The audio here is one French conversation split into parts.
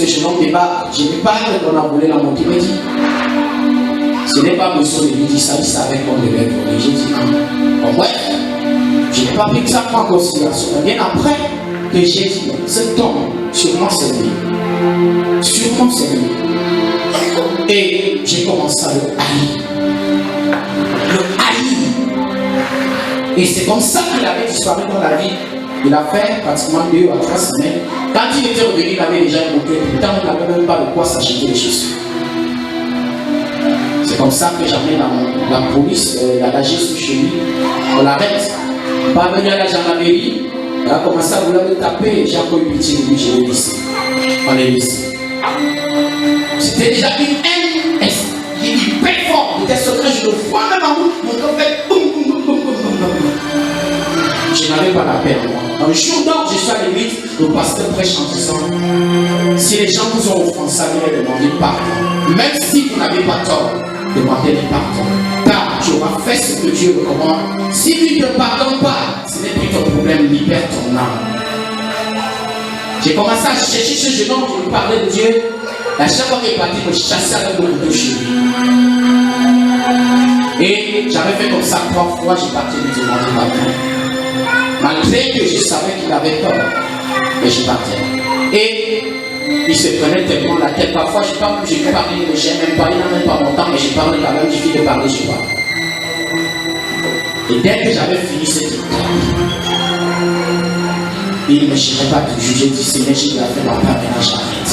ce jeune homme débarque. Je n'ai pas qu'on a volé la moto. Il me dit, ce n'est pas besoin de lui dire ça, il savait qu'on devait voler. J'ai dit non. Bon, bref, je n'ai pas pris ça en considération. Bien après que j'ai dit, cet homme, sûrement c'est lui. Sûrement c'est lui. Et j'ai commencé à le haïr. Le haïr. Et c'est comme ça qu'il avait disparu dans la vie. Il a fait pratiquement 2 à 3 semaines. Quand il était revenu, il avait déjà monté. Pourtant, il n'avait même pas de quoi s'acheter les chaussures. C'est comme ça que j'amène la police, la GSU chez lui. On l'arrête. Pas venu à la gendarmerie. Elle a commencé à vouloir le taper. J'ai encore eu pitié de lui, je l'ai laissé. On l'a laissé. C'était déjà une haine. Il dit très fort. Il était secret, je le vois même en vous. Mon corps fait boum, boum, boum, boum, boum, boum, boum. Je n'avais pas la paix en moi. Un jour donc, je suis à l'église, le pasteur prêche en disant, si les gens vous ont offensé, allez demander pardon. Même si vous n'avez pas tort, demandez le pardon. Car tu auras fait ce que Dieu recommande. Si lui ne te pardonne pas, ce n'est plus ton problème, libère ton âme. J'ai commencé à chercher ce jeune homme qui me parlait de Dieu. À chaque fois qu'il est parti, me chasser avec le couteau chez lui. Et j'avais fait comme ça 3 fois, j'ai parti lui demander pardon. Malgré que je savais qu'il avait tort, mais je partais. Et il se prenait tellement la tête. Parfois, je parle, je lui parle, mais je n'ai même pas, il n'a même pas mon temps, mais je parle quand même, il suffit de parler, je parle. Et dès que j'avais fini cette étape, il ne me cherchait pas toujours. J'ai dit, Seigneur, j'ai déjà fait ma part, maintenant j'arrête.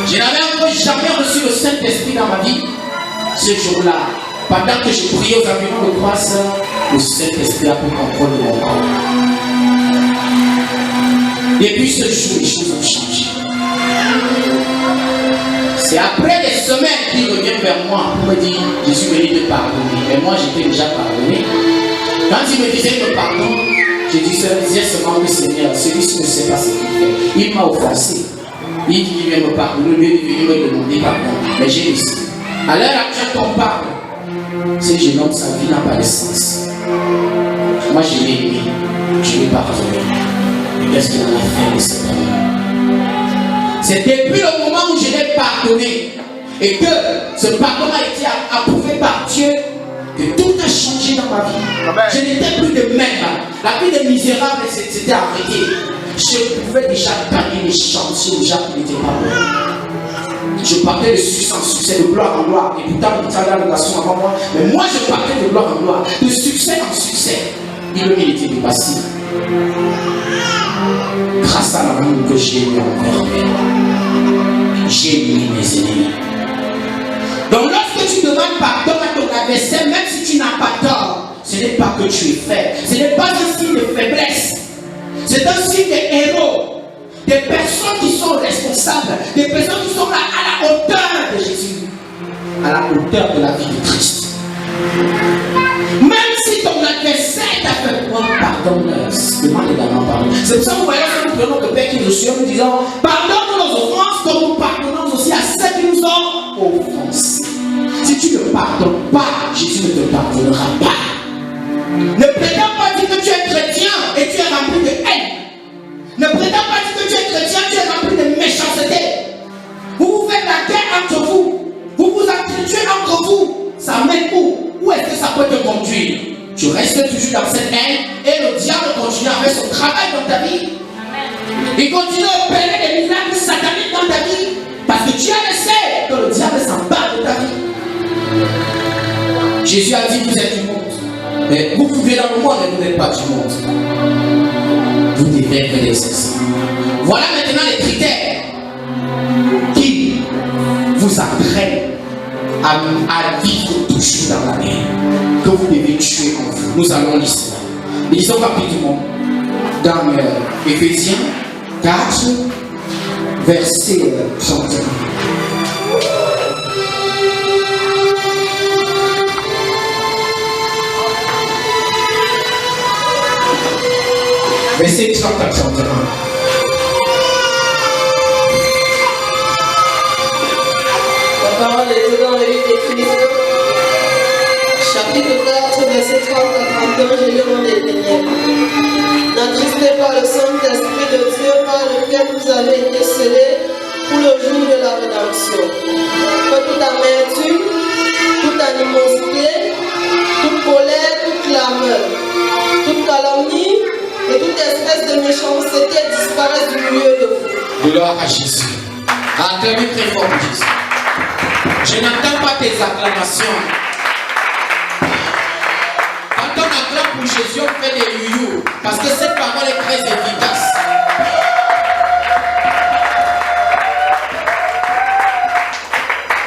Je n'avais encore jamais reçu le Saint-Esprit dans ma vie. Ce jour-là, pendant que je priais aux environs de 3 heures, le Saint-Esprit a pris contrôle de mon corps. Depuis ce jour, les choses ont changé. C'est après des semaines qu'il revient vers moi pour me dire, je suis venu te pardonner. Mais moi, j'étais déjà pardonné. Quand il me disait me pardon, je disais seulement que Seigneur, celui-ci ne sait pas ce qu'il fait. Il m'a offensé. Il dit qu'il vient me pardonner, lui, il veut me demander pardon. Mais j'ai réussi. À l'heure actuelle qu'on parle, ce jeune homme, sa vie n'a pas de sens. Moi, je l'ai aimé, je l'ai pardonné. Mais qu'est-ce qu'il en a fait de cet homme? C'est depuis le moment où je l'ai pardonné et que ce pardon a été approuvé par Dieu que tout a changé dans ma vie. Amen. Je n'étais plus de même. La vie des misérables s'était arrêtée. Je pouvais déjà gagner les chantiers déjà qui n'étaient pas bons. Je partais de succès en succès, de gloire en gloire. Et pourtant, il était dans la relation avant moi. Mais moi, je partais de gloire en gloire, de succès en succès. Il était dépassé. Grâce à l'amour que j'ai eu envers lui, j'ai mis mes ennemis. Donc, lorsque tu demandes pardon à ton adversaire, même si tu n'as pas tort, ce n'est pas que tu es faible. Ce n'est pas un signe de faiblesse. C'est un signe de héros. Des personnes qui sont responsables, des personnes qui sont là à la hauteur de Jésus, à la hauteur de la vie de Christ. Même si ton adversaire t'a fait prendre, pardonne-leur. Demande également pardon. C'est pour ça que vous voyez que nous prenons le Père qui nous suit en nous disant, pardonne-nous nos offenses comme nous pardonnons aussi à ceux qui nous ont offensés. Si tu ne pardonnes pas, Jésus ne te pardonnera pas. Ne prétends pas dire que tu es chrétien et tu es rempli de haine. Ne prétends pas dire que tu es chrétien, tu es rempli de méchanceté. Vous vous faites la guerre entre vous. Vous vous entretuez entre vous. Ça mène où? Où est-ce que ça peut te conduire? Tu restes toujours dans cette haine et le diable continue à faire son travail dans ta vie. Il continue à opérer des miracles sataniques dans ta vie parce que tu as laissé que le diable s'embarque de ta vie. Jésus a dit, vous êtes du monde. Mais vous pouvez dans le monde, mais vous n'êtes pas du monde. Vous devez être des ceci. Voilà maintenant les critères qui vous apprennent à vivre toujours dans la mer, que vous devez tuer en vous. Nous allons lire cela. Lisons rapidement dans Éphésiens 4, verset 31. Verset 30 à 31. La parole est dans le livre d'Éphésiens, chapitre 4, verset 30 à 31, je demande l'Éternel. N'attristez pas le Saint-Esprit de Dieu par lequel vous avez été scellés pour le jour de la rédemption. Que toute amertume, toute animosité, toute colère, toute clameur, toute calomnie et toute espèce de méchanceté disparaissent du milieu de vous. Gloire à Jésus. Acclamez très fort Jésus. Je n'entends pas tes acclamations. Quand on acclame pour Jésus, on fait des youyou. Parce que cette parole est très efficace.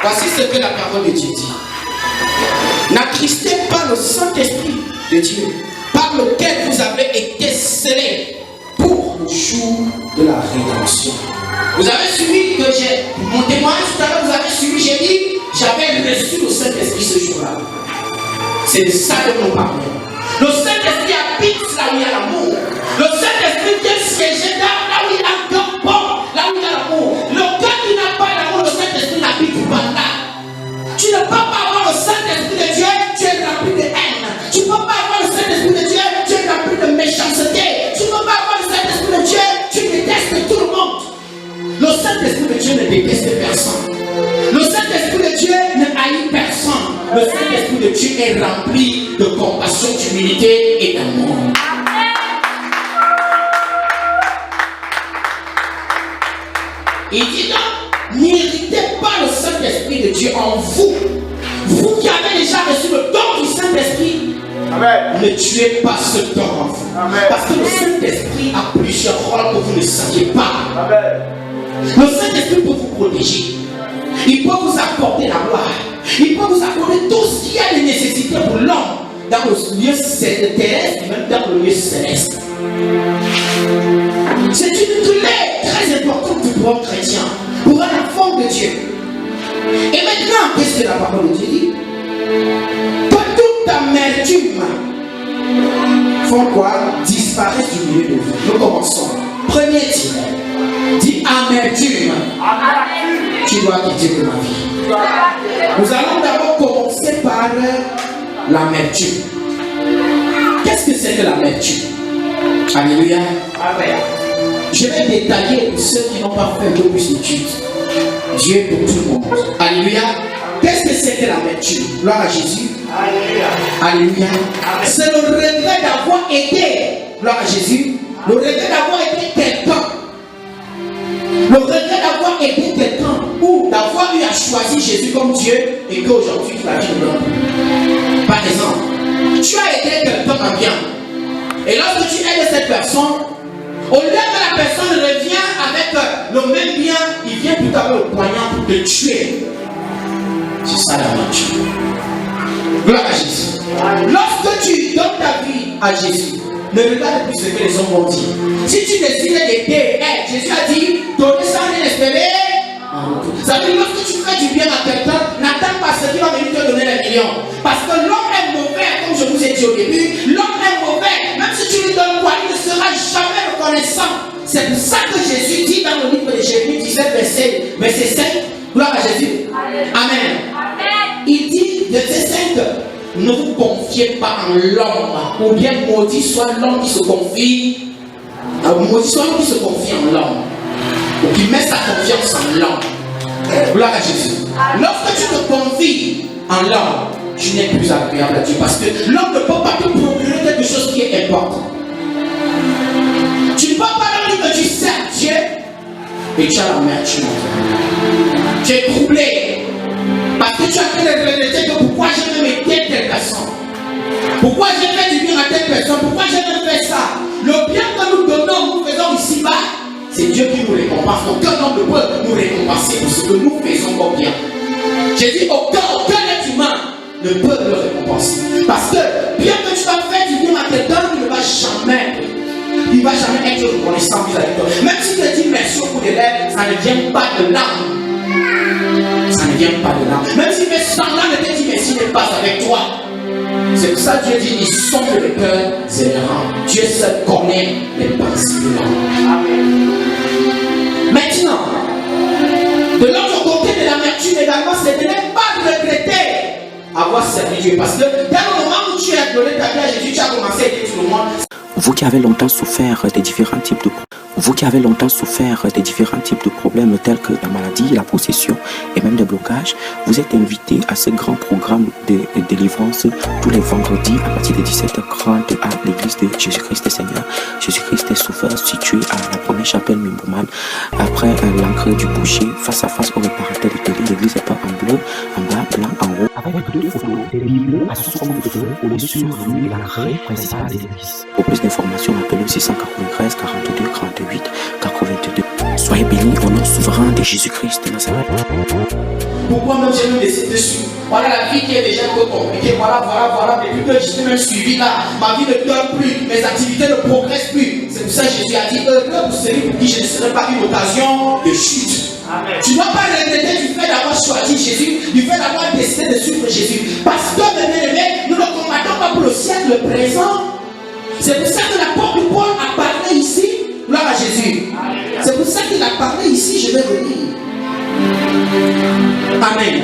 Voici ce que la parole de Dieu dit. N'attristez pas le Saint-Esprit de Dieu, par lequel vous avez été scellés pour le jour de la rédemption. Vous avez suivi que j'ai mon témoignage tout à l'heure, vous avez suivi, j'ai dit, j'avais reçu le Saint-Esprit ce jour-là. C'est de ça que nous parlons. Le Saint-Esprit habite là où il y a l'amour. Le Saint-Esprit vient siéger là où il y a un cœur bon, là où il y a l'amour. Le cœur qui n'a pas l'amour, le Saint-Esprit n'habite pas là. Tu ne peux pas avoir le Saint-Esprit de Dieu, tu es rempli de haine. Tu ne peux pas avoir le Saint-Esprit de Dieu, tu es rempli de méchanceté. Tu ne peux pas avoir le Saint-Esprit de Dieu, tu détestes tout le monde. Le Saint-Esprit de Dieu ne déteste personne. Le Saint-Esprit de Dieu ne haït personne. Le Saint-Esprit de Dieu est rempli de compassion, d'humilité et d'amour. Il dit donc, n'irritez pas le Saint-Esprit de Dieu en vous. Vous qui avez déjà reçu le don du Saint-Esprit, ne tuez pas ce don en vous. Parce que le Saint-Esprit a plusieurs rôles que vous ne saviez pas. Le Saint-Esprit peut vous protéger. Il peut vous apporter la gloire. Il peut vous accorder tout ce qu'il y a de nécessité pour l'homme dans le lieu terrestre et même dans le lieu céleste. C'est une clé très importante pour un chrétien, pour un enfant de Dieu. Et maintenant, qu'est-ce que la parole de Dieu dit? Que toute amertume font quoi? Disparaître du milieu de vous. Nous commençons. Premier tiret. Dis amertume. Tu dois quitter de ma vie. Nous allons d'abord commencer par l'amertume. Qu'est-ce que c'est que l'amertume? Alléluia. Je vais détailler pour ceux qui n'ont pas fait de plus d'études. Dieu est pour tout le monde. Alléluia. Qu'est-ce que c'est que l'amertume? Gloire à Jésus. Alléluia. C'est le regret d'avoir été, gloire à Jésus, le regret d'avoir été quelqu'un. Le regret d'avoir aidé quelqu'un ou d'avoir eu à choisir Jésus comme Dieu et qu'aujourd'hui tu l'as dit non. Par exemple, tu as aidé quelqu'un en bien. Et lorsque tu aides cette personne, au lieu que la personne revient avec le même bien, il vient tout à l'heure au poignard pour te tuer. C'est ça la nature. Gloire à Jésus. Lorsque tu donnes ta vie à Jésus, ne regarde plus ce que les hommes vont dire. Si tu décides d'aider, Jésus a dit, donner sans rien espérer. Ça veut dire lorsque tu fais du bien à quelqu'un, n'attends pas ce qui va venir te donner les millions. Parce que l'homme est mauvais, comme je vous ai dit au début. L'homme est mauvais. Même si tu lui donnes quoi, il ne sera jamais reconnaissant. C'est pour ça que Jésus dit dans le livre de Jérémie 17, verset 5, gloire à Jésus. Amen. Il dit, verset 5, ne vous confiez pas en l'homme, ou bien maudit soit l'homme qui se confie, maudit soit l'homme qui se confie en l'homme, ou qui met sa confiance en l'homme. Gloire à Jésus. Lorsque tu te confies en l'homme, tu n'es plus agréable à Dieu, parce que l'homme ne peut pas te procurer quelque chose qui est important. Tu ne peux pas leur dire que tu sers Dieu et tu as l'amertume. Tu es troublé. Parce que tu as fait le regretter que pourquoi j'ai même aidé telle personne. Pourquoi j'ai fait du bien à telle personne. Pourquoi j'ai même fait ça. Le bien que nous donnons, nous faisons ici-bas, c'est Dieu qui nous récompense. Aucun homme ne peut nous récompenser pour ce que nous faisons comme bien. J'ai dit aucun être humain ne peut le récompenser. Parce que bien que tu vas faire du bien à quelqu'un, il ne va jamais être reconnaissant vis-à-vis de toi. Même si tu te dis merci au bout des lèvres, ça ne vient pas de l'âme. Ça ne vient pas de l'âme. Même s'il fait semblant de te dire merci, il n'est pas avec toi. C'est pour ça que Dieu dit, ils sont que le cœur errant. Dieu seul connaît les pensées de l'homme. Maintenant, de l'autre côté de l'amertume également, c'est de ne pas regretter avoir servi Dieu. Parce que dès le moment où tu as donné ta vie à Jésus, tu as commencé à aider tout le monde. Vous qui avez longtemps souffert des différents types de... Vous qui avez longtemps souffert des différents types de problèmes tels que la maladie, la possession et même des blocages, vous êtes invité à ce grand programme de délivrance tous les vendredis à partir de 17h30 à l'église de Jésus-Christ Seigneur. Jésus-Christ est Sauveur, situé à la première chapelle Mimbouman, après l'entrée du boucher, face à face au réparateur de télé. L'église est pas en bleu, en bas, blanc, en haut, avec 2 photos des Bibles à 60 degrés au-dessus de l'entrée principale de l'église. Pour plus d'informations, appelez 693 42 48 82. Soyez bénis au nom souverain de Jésus-Christ de Nazareth. Pourquoi même j'ai même décidé de suivre? Voilà la vie qui est déjà un peu compliquée. Voilà. Depuis que je suis même suivi là, ma vie ne donne plus, mes activités ne progressent plus. C'est pour ça que Jésus a dit heureux pour celui pour qui je ne serai pas une occasion de chute. Amen. Tu ne dois pas regretter du fait d'avoir choisi Jésus, du fait d'avoir décidé de suivre Jésus. Parce que, mes aimés, nous ne combattons pas pour le siècle présent. C'est pour ça que l'apôtre Paul a parlé ici. Gloire à Jésus. C'est pour ça qu'il a parlé ici, je vais venir. Amen.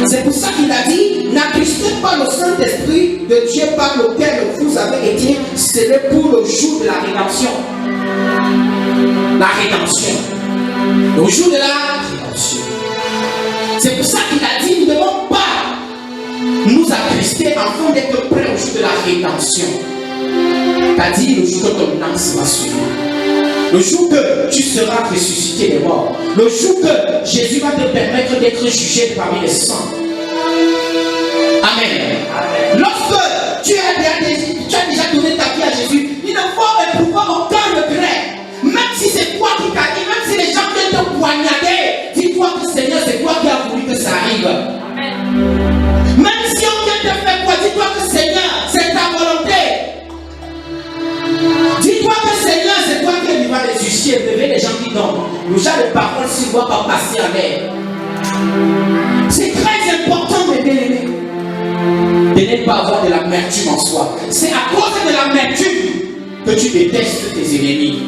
C'est pour ça qu'il a dit, n'attristez pas le Saint-Esprit de Dieu par lequel vous avez été scellés pour le jour de la rédemption. La rédemption. Le jour de la rédemption. C'est pour ça qu'il a dit, nous ne devons pas nous attrister afin d'être prêts au jour de la rédemption. C'est-à-dire le jour que ton âme sera suivie. Le jour que tu seras ressuscité des morts. Le jour que Jésus va te permettre d'être jugé parmi les saints. Amen. Lorsque tu as déjà donné ta vie à Jésus, il ne faut éprouver aucun regret. Même si c'est toi qui t'as dit, même si les gens viennent te poignarder, dis-toi que Seigneur, c'est toi qui as voulu que ça arrive. Même si on vient te faire quoi, dis-toi que Seigneur, c'est ta volonté. Dis-toi que Seigneur, c'est toi qui es vivant les huissiers, lever les gens qui dorment. Le genre de parole s'il ne doit pas passer à l'air. C'est très important, mes bien-aimés, de ne pas avoir de l'amertume en soi. C'est à cause de l'amertume que tu détestes tes ennemis.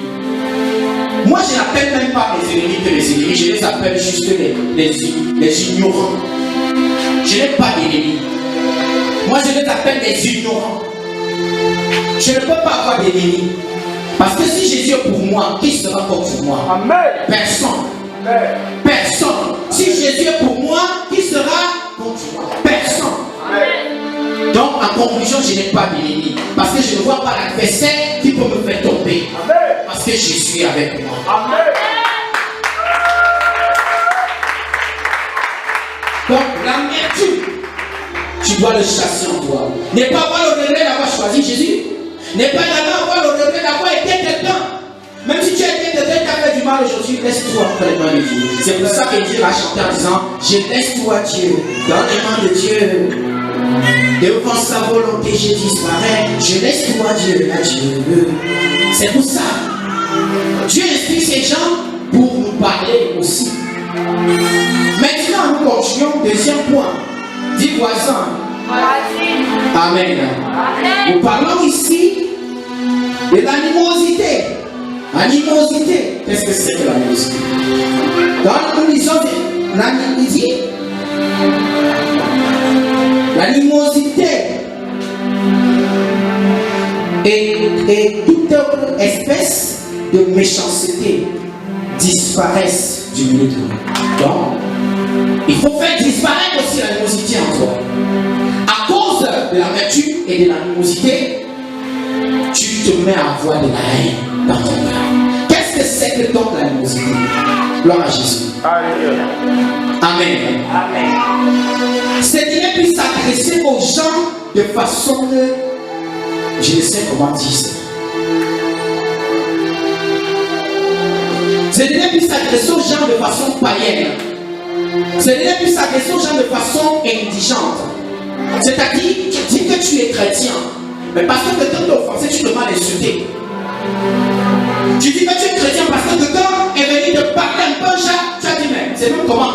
Moi, je n'appelle même pas mes ennemis que les ennemis, je les appelle juste les ignorants. Je n'ai pas d'ennemis. Moi, je les appelle les ignorants. Je ne peux pas avoir d'ennemis. Parce que si Jésus est pour moi, qui sera contre moi? Amen. Personne. Amen. Personne. Si Jésus est pour moi, qui sera contre moi? Personne. Amen. Donc, en conclusion, je n'ai pas d'ennemis. Parce que je ne vois pas l'adversaire qui peut me faire tomber. Amen. Parce que Jésus est avec moi. Amen. Donc, l'amertume, tu dois le chasser en toi. N'est pas avoir le regret d'avoir choisi Jésus. N'est pas avoir le regret d'avoir été quelqu'un. Même si tu as été quelqu'un qui a fait du mal aujourd'hui, laisse-toi entre les mains de Dieu. C'est pour ça que Dieu a chanté en disant, je laisse-toi Dieu dans les mains de Dieu. Devant sa volonté, je disparais. Je laisse-toi Dieu à Dieu. C'est pour ça. Dieu inspire ces gens pour nous parler aussi. Maintenant, nous continuons. Deuxième point. Dis voisin. Amen. Nous parlons ici de l'animosité. Animosité. Qu'est-ce que c'est que l'animosité? Donc, nous lisons l'animosité et toute autre espèce de méchanceté disparaissent du milieu de nous. Donc, il faut faire disparaître aussi l'animosité en toi. À cause de l'amertume et de l'animosité, tu te mets à avoir de la haine dans ton cœur. Qu'est-ce que c'est que donc l'animosité? Gloire à Jésus. Amen. Amen. C'est qu'il puisse s'adresser aux gens de façon je ne sais comment dire ça. C'est qu'il puisse s'adresser aux gens de façon païenne. C'est qu'il puisse s'adresser aux gens de façon indigente. C'est-à-dire, tu dis que tu es chrétien, mais parce que quelqu'un t'a offensé, tu te m'as insulté. Tu dis que tu es chrétien parce que quelqu'un est venu te parler un peu, tu as dit, mais c'est même comment?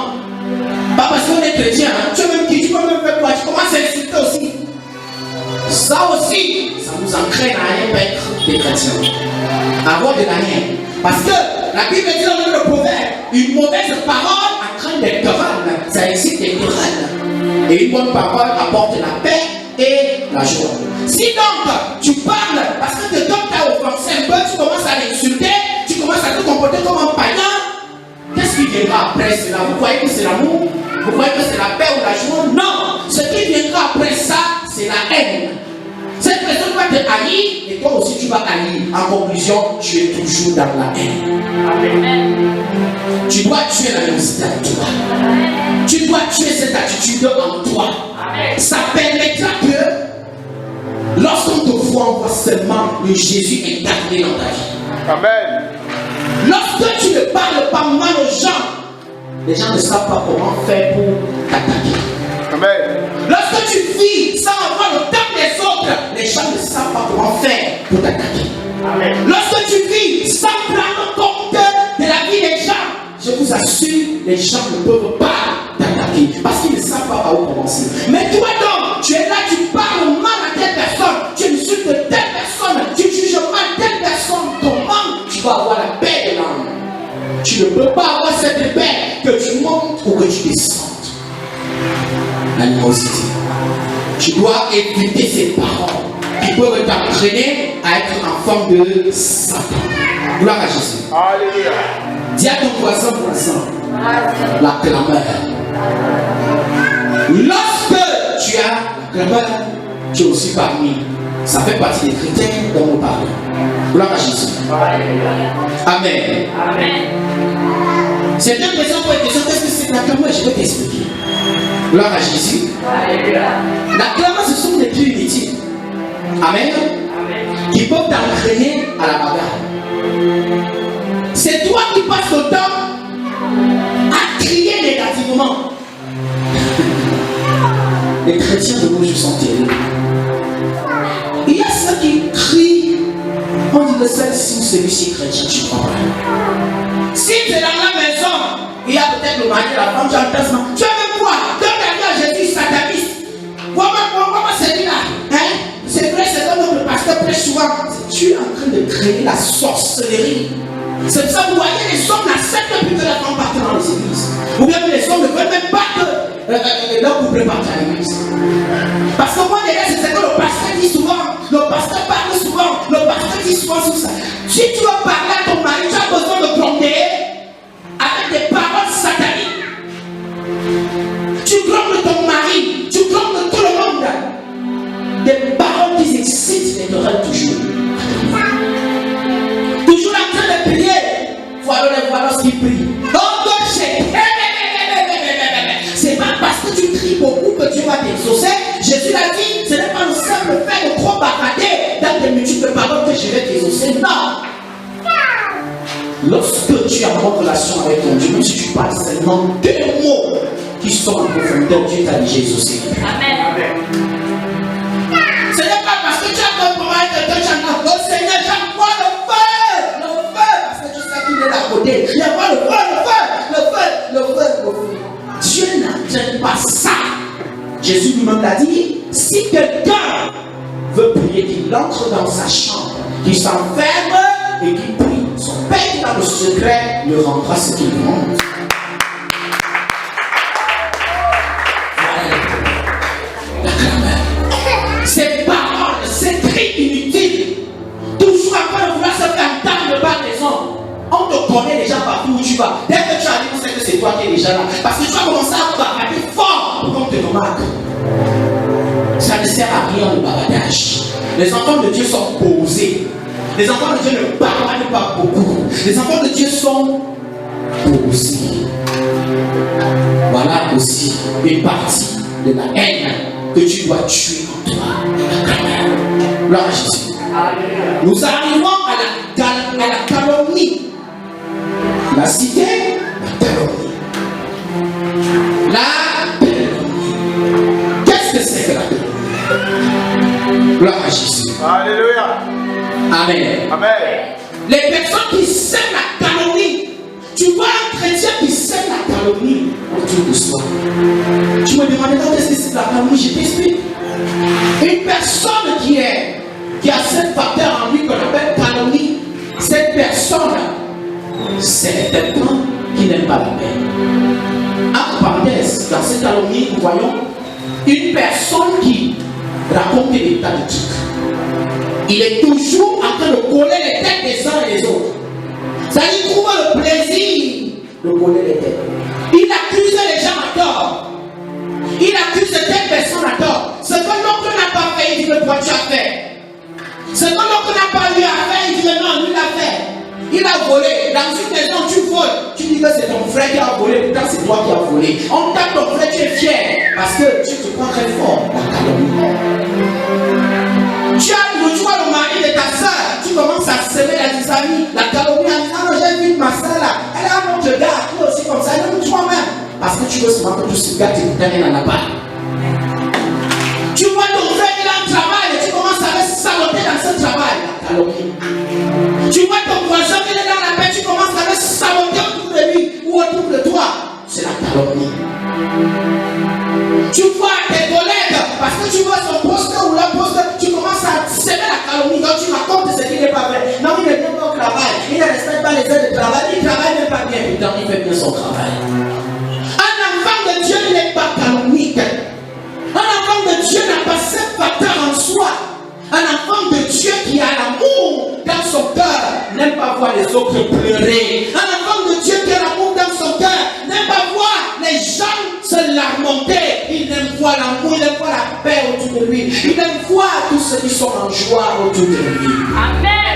Pas parce qu'on est chrétien, hein? Tu as même dit, tu peux même faire quoi? Tu commences à insulter aussi. Ça aussi, ça nous entraîne à être des chrétiens. Avoir de la haine. Parce que la Bible dit dans le proverbe, une mauvaise parole entraîne des querelles. Ça incite des querelles. Et une bonne parole apporte la paix et la joie. Si donc tu parles parce que quelqu'un t'a offensé un peu, tu commences à l'insulter, tu commences à te comporter comme un païen, qu'est-ce qui viendra après cela? Vous croyez que c'est l'amour? Vous croyez que c'est la paix ou la joie? Non! Ce qui viendra après ça, c'est la haine. Cette personne va te haïr et toi aussi tu vas haïr. En conclusion, tu es toujours dans la haine. Amen. Tu dois tuer la nécessité en toi. Tu dois tuer cette attitude en toi. Amen. Ça permettra que lorsqu'on te voit, on voit seulement le Jésus incarné dans ta vie. Amen. Lorsque tu ne parles pas mal aux gens, les gens ne savent pas comment faire pour t'attaquer. Amen. Lorsque tu vis sans avoir le temps des autres, les gens ne savent pas comment faire pour t'attaquer. Amen. Lorsque tu vis sans prendre compte de la vie des gens, je vous assure, les gens ne peuvent pas t'attaquer parce qu'ils ne savent pas par où commencer. Mais toi donc, tu es là, tu parles mal à telle personne, tu insultes telle personne, tu juges mal telle personne. Comment tu vas avoir la paix de l'âme? Tu ne peux pas avoir cette paix que tu montes ou que tu descendes. L'animosité. Tu dois éviter ces paroles qui peuvent t'entraîner à être en forme de Satan. Gloire à Jésus. Alléluia. Dis à ton voisin, la clameur. Lorsque tu as la clameur, tu es aussi parmi. Ça fait partie des critères dont nous parlons. Gloire à Jésus. Amen. Amen. C'est une question pour une question. Qu'est-ce que c'est la clameur? Je vais t'expliquer. Gloire à Jésus. La clameur, ce sont des cris inutiles. Amen. Qui peuvent t'entraîner à la bagarre. C'est toi qui passes le temps à crier négativement. Les chrétiens de nos jours sont terribles. Il y a ceux qui crient. On dit que celle-ci ou celui-ci est chrétien, tu crois pas. Si tu es dans la maison, il y a peut-être le mari, la femme, tu as le placement. Tu as même quoi? Donne la vie à Jésus, sataniste. Comment c'est dit là? Hein? C'est vrai, c'est comme notre pasteur prêche souvent. Tu es en train de créer la sorcellerie. C'est pour ça que vous voyez, les hommes n'acceptent plus que la femme parte dans les églises. Ou bien les hommes ne veulent même pas que leur couple parte à l'église. Parce que moi, derrière, c'est ce que le pasteur dit souvent. Le pasteur parle souvent. Le pasteur dit souvent sur ça. Si tu veux parler à ton mari, tu as besoin de gronder avec des paroles sataniques. Tu grondes ton mari, tu grondes tout le monde. Des paroles qui excitent les oreilles toujours. Toujours en train de prier. Voilà ce qu'il prie. C'est pas parce que tu cries beaucoup que Dieu va t'exaucer. Jésus l'a dit, ce n'est pas le simple fait de trop bavarder dans des multiples paroles que je vais t'exaucer. Non. Lorsque tu as une relation avec ton Dieu, même si tu parles seulement deux mots qui sont en profondeur, Dieu t'a déjà exaucé. Amen. Ce n'est pas parce que tu as un problème que tu as un oh Seigneur, j'envoie le feu, parce que tu sais qu'il est à côté. Il y a pas le feu. Dieu n'entraîne pas ça. Jésus lui-même l'a dit, si quelqu'un veut prier, qu'il entre dans sa chambre, qu'il s'enferme et qu'il prie, son Père qui est dans le secret lui rendra ce qu'il demande. La clameur. Ces paroles, ces cris inutiles, toujours après de vouloir se faire entendre par les hommes. On te connaît déjà partout où tu vas. Dès que tu arrives, on sait que c'est toi qui es déjà là. Parce que tu vas commencer à bavarder fort pour qu'on te remarque. Ça ne sert à rien le bavardage. Les enfants de Dieu sont posés. Les enfants de Dieu ne parlent pas beaucoup. Les enfants de Dieu sont posés. Voilà aussi une partie de la haine que tu dois tuer en toi. Gloire à Jésus. Nous arrivons à la calomnie. La cité, la calomnie. La calomnie. Qu'est-ce que c'est que la calomnie? Gloire à Jésus. Alléluia. Amen. Amen. Les personnes qui sèment la calomnie, tu vois un chrétien qui sème la calomnie autour de soi. Tu me demandais qu'est-ce que c'est la calomnie, je t'explique. Une personne qui a ce facteur en lui qu'on appelle calomnie, cette personne, c'est quelqu'un qui n'aime pas la paix. En parenthèse, dans cette calomnie, nous voyons Une personne qui raconte des tas de titres. Il est toujours en train de coller les têtes des uns et des autres. Ça lui trouve le plaisir de coller les têtes. Il accuse les gens à tort. Il accuse telle personne à tort. Ce que l'autre n'a pas fait, il dit que toi tu as fait. Ce que l'autre n'a pas eu à faire, il dit que non, lui l'a fait. Il a volé. Dans une maison, tu voles. Tu dis que c'est ton frère qui a volé. Pourtant, c'est toi qui as volé. On tape ton frère, tu es fier. Parce que tu te crois très fort. La calomnie. Tu vois le mari de ta soeur. Tu commences à semer la dysanie. La calomnie. Ah non, j'ai vu ma soeur là. Elle a un autre gars. Toi aussi comme ça. Elle aime toi-même. Parce que tu veux seulement que tout ce gars t'écoute, n'en a pas. Tu vois ton frère, il a un travail. Et tu commences à le saboter dans ce travail. La calomnie. Tu vois ton voisin, il est dans la paix, tu commences à le saboter autour de lui ou autour de toi. C'est la calomnie. Tu vois tes collègues, parce que tu vois son poste ou leur poste, tu commences à semer la calomnie. Donc tu racontes ce qui n'est pas vrai. Non, il ne vient pas au travail, il ne respecte pas les heures de travail, il ne travaille même pas bien. Pourtant, il fait bien son travail. Un enfant de Dieu n'est pas calomnique. Un enfant de Dieu n'a pas cette facteur en soi. Un enfant de Dieu qui a l'amour dans son cœur n'aime pas voir les autres pleurer. Un enfant de Dieu qui a l'amour dans son cœur n'aime pas voir les gens se lamenter. Il aime voir l'amour, il aime voir la paix autour de lui. Il aime voir tous ceux qui sont en joie autour de lui. Amen.